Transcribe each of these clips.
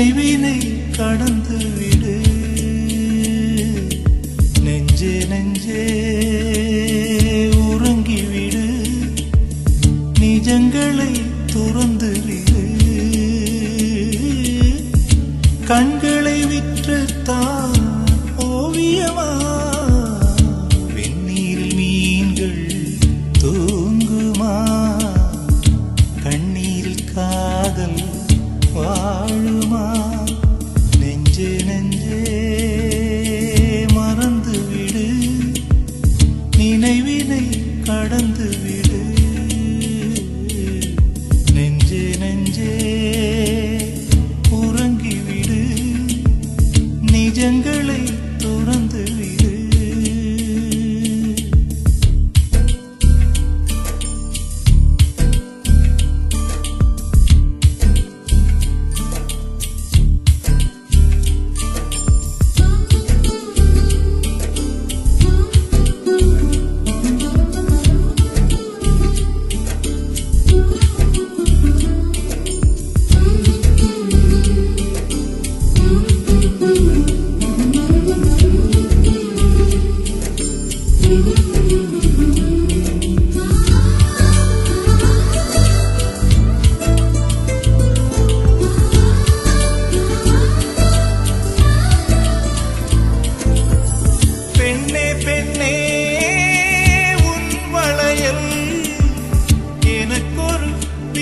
நினைவினை கடந்து விடு நெஞ்சே நெஞ்சே உறங்கிவிடு நிஜங்களை துறந்து விடு கண்களை விற்றுத்தான் ஓவியமா வெந்நீரில் மீன்கள் தூங்குமா கண்ணீரில் காதல் வாழுமா நெஞ்சே நெஞ்சே மறந்து விடு நினைவினை கடந்து விடு நெஞ்சே நெஞ்சே உறங்கிவிடு நிஜங்களை துறந்து விடு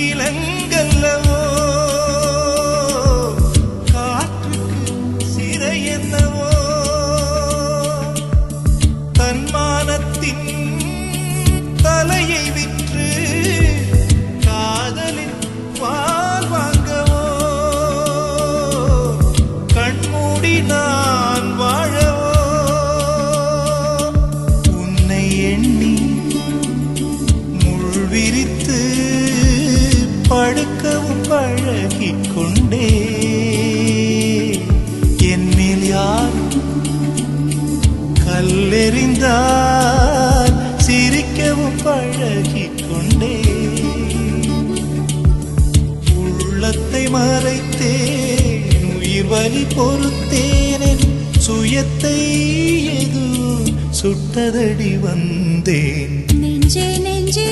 விலங்கல்லவோ காற்றுக்கு சிறை என்னவோ தன்மானத்தின் தலையை விற்று காதலின் பால் வாங்கவோ கண்மூடி நான் வாழவோ உன்னை எண்ணி முள் விரித்து படுக்கவும் பழகிக் கொண்டே என்னில் யார் கல்லெறிந்தால் சிரிக்கவும் பழகிக் கொண்டே உள்ளத்தை மறைத்தேன் உயிர் வலி பொறுத்தேன் சுயத்தை எது சுட்டதடி வந்தேன் நெஞ்சே நெஞ்சே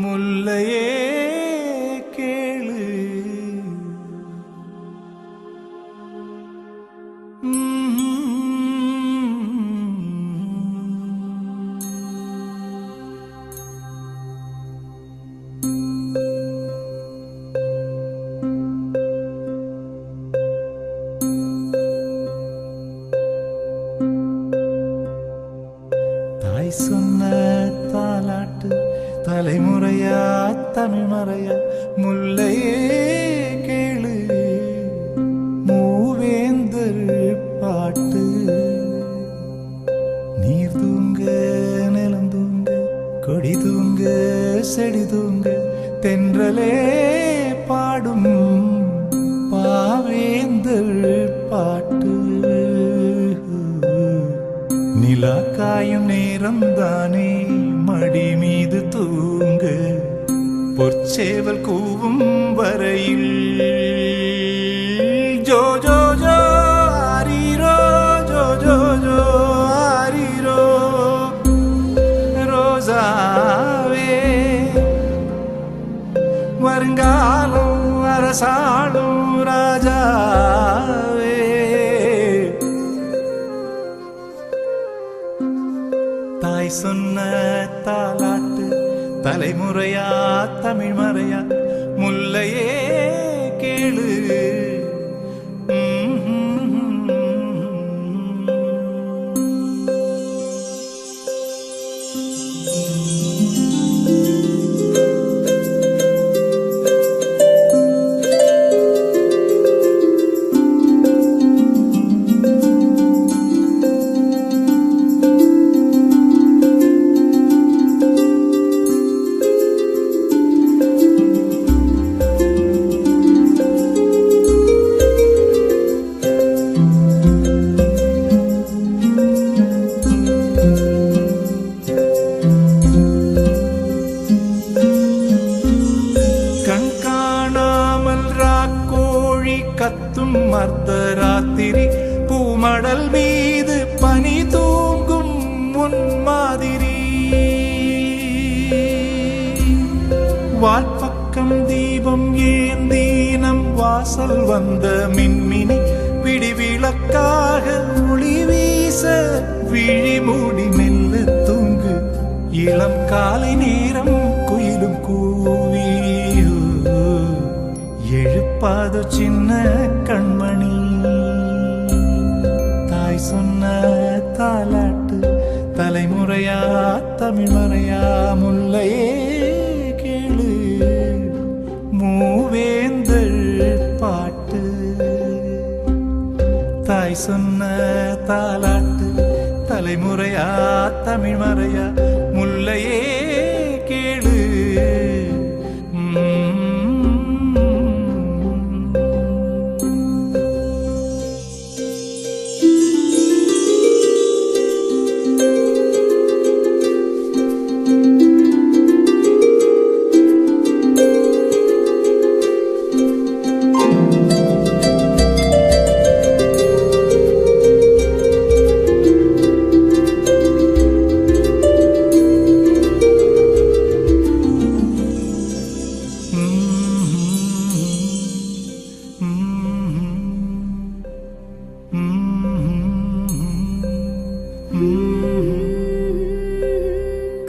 முல்லையே கேளு, தாய் சொன்ன தாலாட்டு தலைமுறையா தமிழ் மறையா முல்லையே கேளு, மூவேந்தர் பாட்டு. நீர் தூங்க நிலம் தூங்க கொடி தூங்க செடி தூங்க தென்றலே பாடும் பாவேந்தர் பாட்டு. நிலா காயும் நேரம் தானே மடி மீது தூங்க, பொற்சேவல் கூவும் வரையில் ஜோ ஜோ ஜோ ஆரீரோ, ஜோ ஜோ ஜோ ஆரீரோ. ரோசாவே வருங்காலம் அரசாளும் ராஜாவே, தாய் சொன்ன தாலாட்டு தலைமுறையா தமிழ் மறையா முல்லையே கேளு. கத்தும் மர்த்தராத்திரி பூமடல் மீது பனி தூங்கும் முன்மாதிரி, வால்பக்கம் தீபம் ஏந்தி நம் வாசல் வந்த மின்மினி பிடிவிளக்காக ஒளி வீச விழி மூடி மெல்ல தூங்கு. இளம் காலை நேரம் குயிலும் கூவி எழுப்பாது சின்ன கண்மணி. தாய் சொன்ன தாலாட்டு தலைமுறையா தமிழ் மறையா முல்லையே கேளு, மூவேந்தர் பாட்டு. தாய் சொன்ன தாலாட்டு தலைமுறையா தமிழ் மறையா முல்லையே கேளு.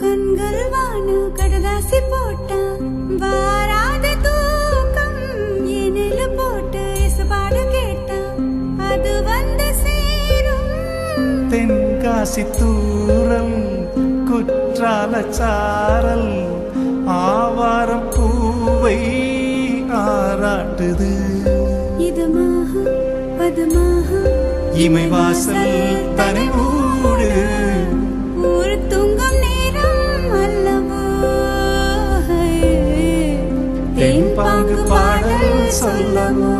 கண்கள் வானு கடதாசி போட்டா வாராத தூக்கம் எனில போட்டு இசபாடு கேட்டா அது வந்து சேரும். தென்காசி தூரல் குற்றால சாரல் ஆவாரம் பூவை ஆராட்டுது. இதுமாக பதுமாக இமை வாசல் தனிவூடு ஊர் தூங்கும் நேரம் அல்லவோ. தேன் பாங்கு பாடல் சொல்லவோ.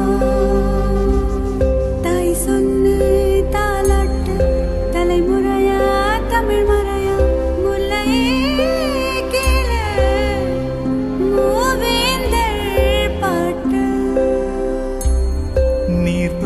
தாய் சொன்ன தாலாட்டு தலைமுறையா தமிழ் மறையா முல்லையே கேளு, மூவேந்தர் பாட்டு. நீர்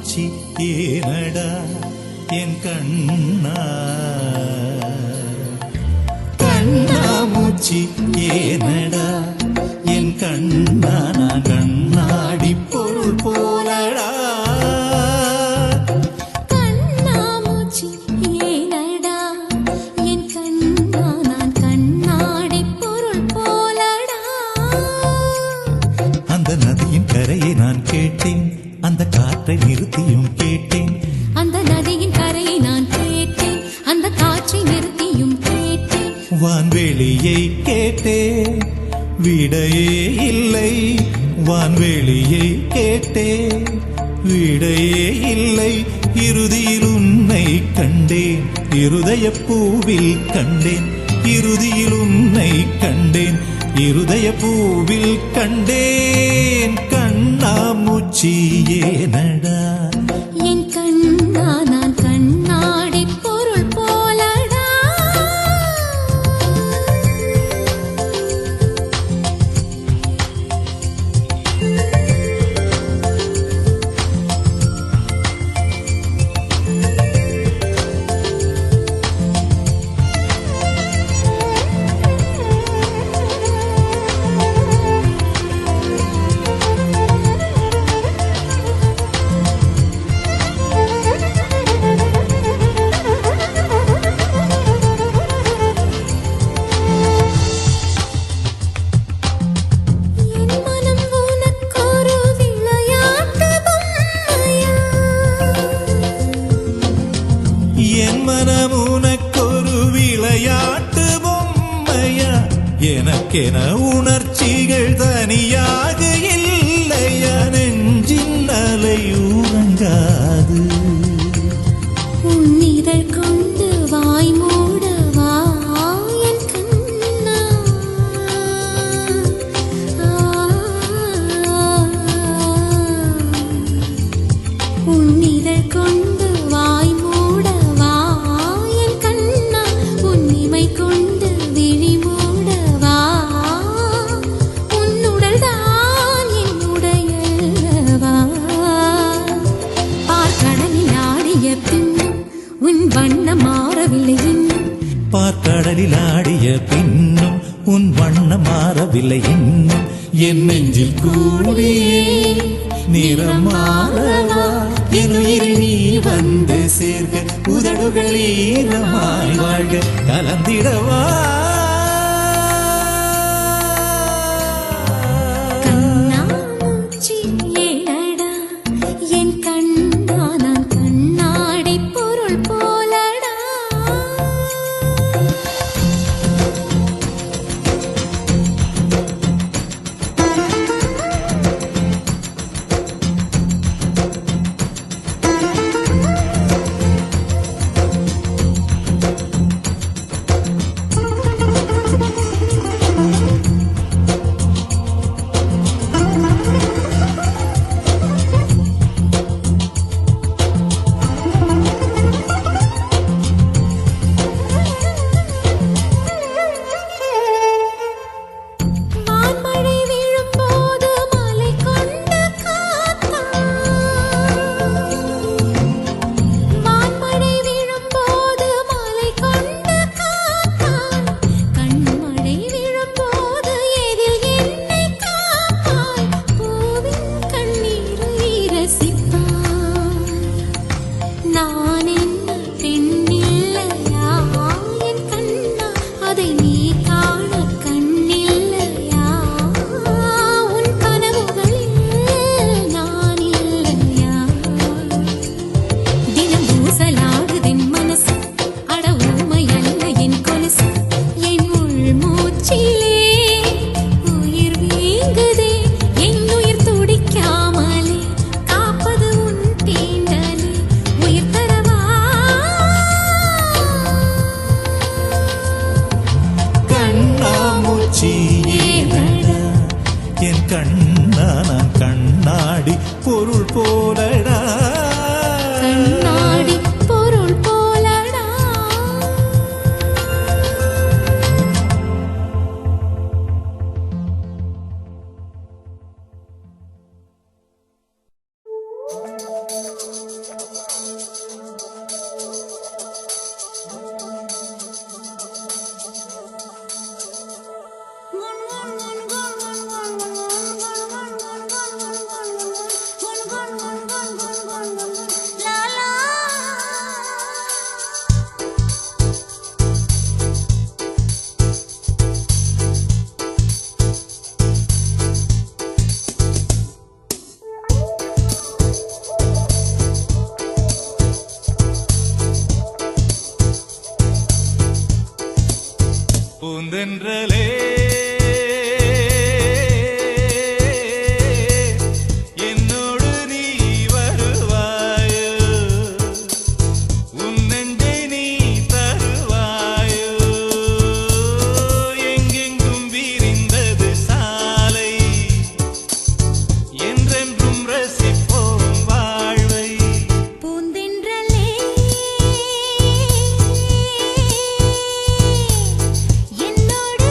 கண்ணாமூச்சி ஏனடா என் கண்ணா கண்ணாமூச்சி ஏனடா என் கண்ணா நான் கண்ணாடி பொருள் போலடா கண்ணாமூச்சி ஏனடா என் கண்ணா நான் கண்ணாடி பொருள் போலடா. அந்த நதியின் கரையை நான் கேட்டேன் அந்த காற்றை நிறுத்தியும் கேட்டேன் அந்த நதியின் கரையை நான் கேட்டேன் அந்த காற்றை நிறுத்தியும் கேட்டேன் வான்வெளியை கேட்டேன் விடையே இல்லை வான்வெளியை கேட்டேன் விடையே இல்லை இறுதியில் உன்னை கண்டேன் இருதய பூவில் கண்டேன் இறுதியில் உன்னை கண்டேன் இருதய பூவில் கண்டேன் கண்ணாமூச்சி ஏனடா என் கண்ணா நான் கண்ணாடி பொருள் போலடா. என் மனம் உனக்கொரு விளையாட்டு பொம்மையா எனக்கென உணர்ச்சிகள் தனியாக இல்லையா நெஞ்சின் அலை உறங்காது உன்னிதழ் கொண்டு வாய் மூடவா என் கண்ணா. உன்னிதழ் கொண்டு வாய் மூடவா என் கண்ணா உன்னிமை கொண்டு விழி மூடவா உன்னுடல் தான் என்னுடையவா. பார்க்கடலில் ஆடிய பின்னும் உன் வண்ணம் மாறவில்லை இன்னும் பார்க்கடலில் ஆடிய பின்னும் உன் வண்ணம் மாறவில்லை இன்னும் என் நெஞ்சில் கூடியே நிறம் மாறவா என் உயிரில் நீ வந்து சேர்க உதடுகள் ஈரமாய் வாழ்க கலந்திடவா கண்ணாமூச்சி ஏனடா என் கண்ணா நான் கண்ணாடி பொருள் போலடா. வான்மழை விழும்போது மலை கொண்ட காத்தா வான்மழை விழும்போது மலை கொண்ட காத்தா கண்மழை விழும்போது எதில் என்னை காப்பாய் பூவின் கண்ணீரை ரசிப்பாய். நான் என்ன பெண்ணில்லையா என் கண்ணா அதை நீ காண கண்ணில்லையா உன் கனவுகளில் நான் இல்லையா. தினம் ஊசலாடுதென் மனசு அட ஊமையல்ல என் கொலுசு என் உள் மூச்சிலே உயிர் வீங்குதே என் உயிர் துடிக்காமலே காப்பது உன் தீண்டலே உயிர் தரவா. கண்ணாமூச்சி ஏனடா என் கண்ணா நான் கண்ணாடி பொருள் போலடா கண்ணாடி பொருள் போலடா. பூந்தென்றலே என்னோடு நீ வருவாயோ உன் நெஞ்சை நீ தருவாயோ எங்கெங்கும் விரிந்தது சாலை என்றென்றும் ரசிப்போம் வாழ்வை பூந்தென்றலே என்னோடு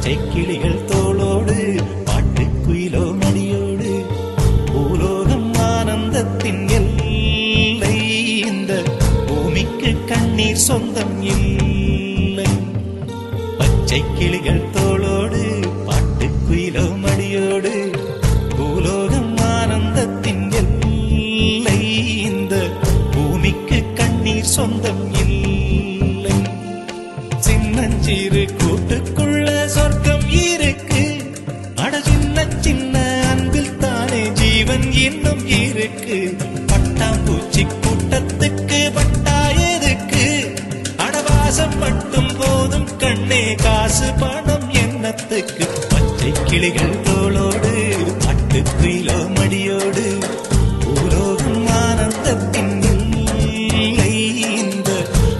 பச்சை கிளிகள் தோளோடு பாட்டுக்குயிலோ மடியோடு பூலோகம் ஆனந்தத்தின் எல்லை இந்த பூமிக்கு கண்ணீர் சொந்தம் இல்லை பச்சை கிளிகள் தோளோடு பாட்டுக்குயிலோ மடியோடு பூலோகம் ஆனந்தத்தின் எல்லை இந்த பூமிக்கு கண்ணீர் சொந்தம் இல்லை சின்னஞ்சிறு கூட்டுக்குள்ள சொர்க்கம் இருக்கு அட சின்ன சின்ன அன்பில் தானே ஜீவன் இன்னும் இருக்கு பட்டாம்பூச்சி கூட்டத்துக்கு பட்டாயதுக்கு அடவாசம் மட்டும் போதும் கண்ணே காசு பணம் எண்ணத்துக்கு பச்சை கிளிகள் தோளோடு பட்டுக்குயிலோ மடியோடு பூலோகம் ஆனந்தத்தின் இல்லை இந்த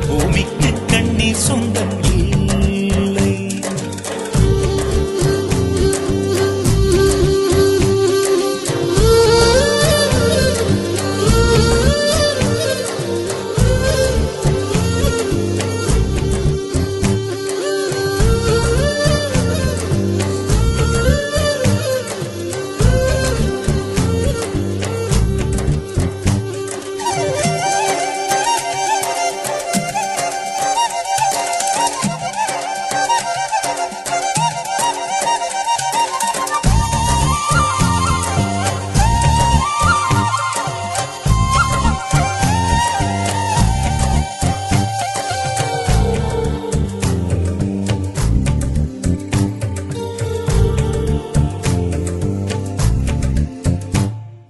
பூமிக்கு கண்ணீர் சொந்தம் இல்லை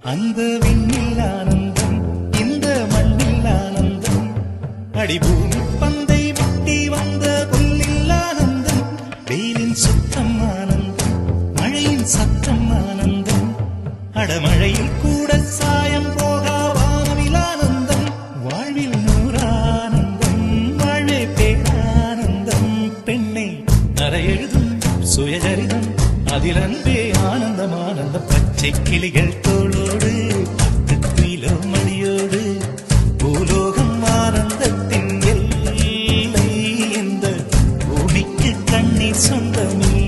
அந்த விண்ணில் ஆனந்தம் இந்த மண்ணில் ஆனந்தம் அடிபூமி பந்தை முட்டி வந்த புல்லில் ஆனந்தம் வெயிலின் சுத்தம் ஆனந்தம் மழையின் சத்தம் ஆனந்தம் அடமழையில் கூட சாயம் போகா வானவில் ஆனந்தம் வாழ்வில் நூறானந்தம் வாழ்வே பேரானந்தம் பெண்ணை நரையெழுதும் சுயசரிதம் அதில் அன்பே ஆனந்தம் ஆனந்தம் பச்சை கிளிகள் தோளோடு பட்டுக்குயிலோ மடியோடு பூலோகம் ஆனந்தத்தின் எல்லை இந்த பூமிக்கு கண்ணீர் சொந்தமில்லை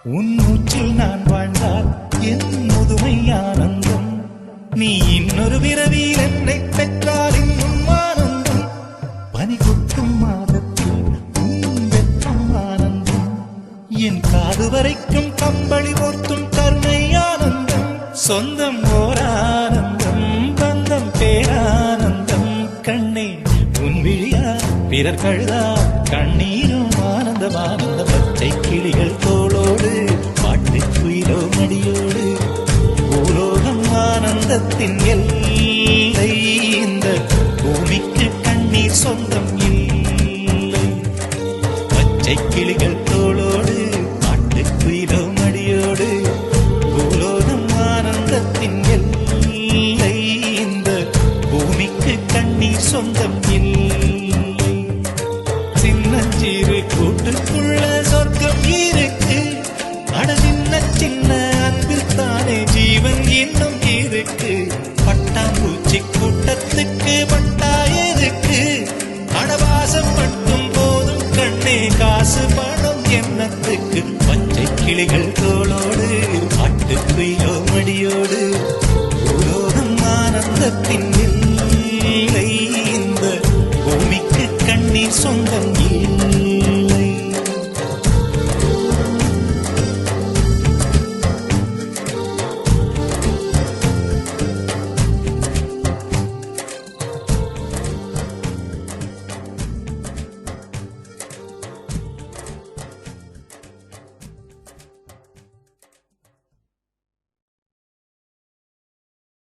உன் மூச்சில் நான் வாழ்ந்தால் என் முதுமை ஆனந்தம் நீ இன்னொரு பிறவியில் என்னை பெற்றால் இன்னும் ஆனந்தம் பனி கொட்டும் மாதத்தில் உன் வெப்பம் ஆனந்தம் என் காது வரைக்கும் கம்பளி போர்த்தும் கருணை ஆனந்தம் சொந்தம் ஓர் ஆனந்தம் பந்தம் பேரானந்தம் கண்ணே உன் விழியா பிறர் கழுதா கண்ணீரும் ஆனந்தம் ஆனந்த பச்சை கிளிகள் தோளோடு பாட்டுக்குயிலோ மடியோடு பூலோகம் ஆனந்தத்தின் எல்லை இந்த பூமிக்கு கண்ணீர் சொந்தம் இல்லை பச்சை கிளிகள் தோளோடு பாட்டுக்குயிலோ மடியோடு பூலோகம் ஆனந்தத்தின் எல்லை இந்த பூமிக்கு கண்ணீர் சொந்தம் இல்லை சின்னஞ்சிறு கூட்டுக்குள்ள சொர்க்கம் இருக்கு அட சின்ன சின்ன அன்பில் தானே ஜீவன் இன்னும் இருக்கு பட்டாம்பூச்சி கூட்டத்துக்கு பட்டாயதுக்கு அடவாசம் மட்டும் போதும் கண்ணே காசு பணம் எண்ணத்துக்கு பச்சை கிளிகள் தோளோடு பாட்டுக்குயிலோ மடியோடு பூலோகம் ஆனந்தத்தின் இல்லை இந்த பூமிக்கு கண்ணீர் சொந்தம் இல்லை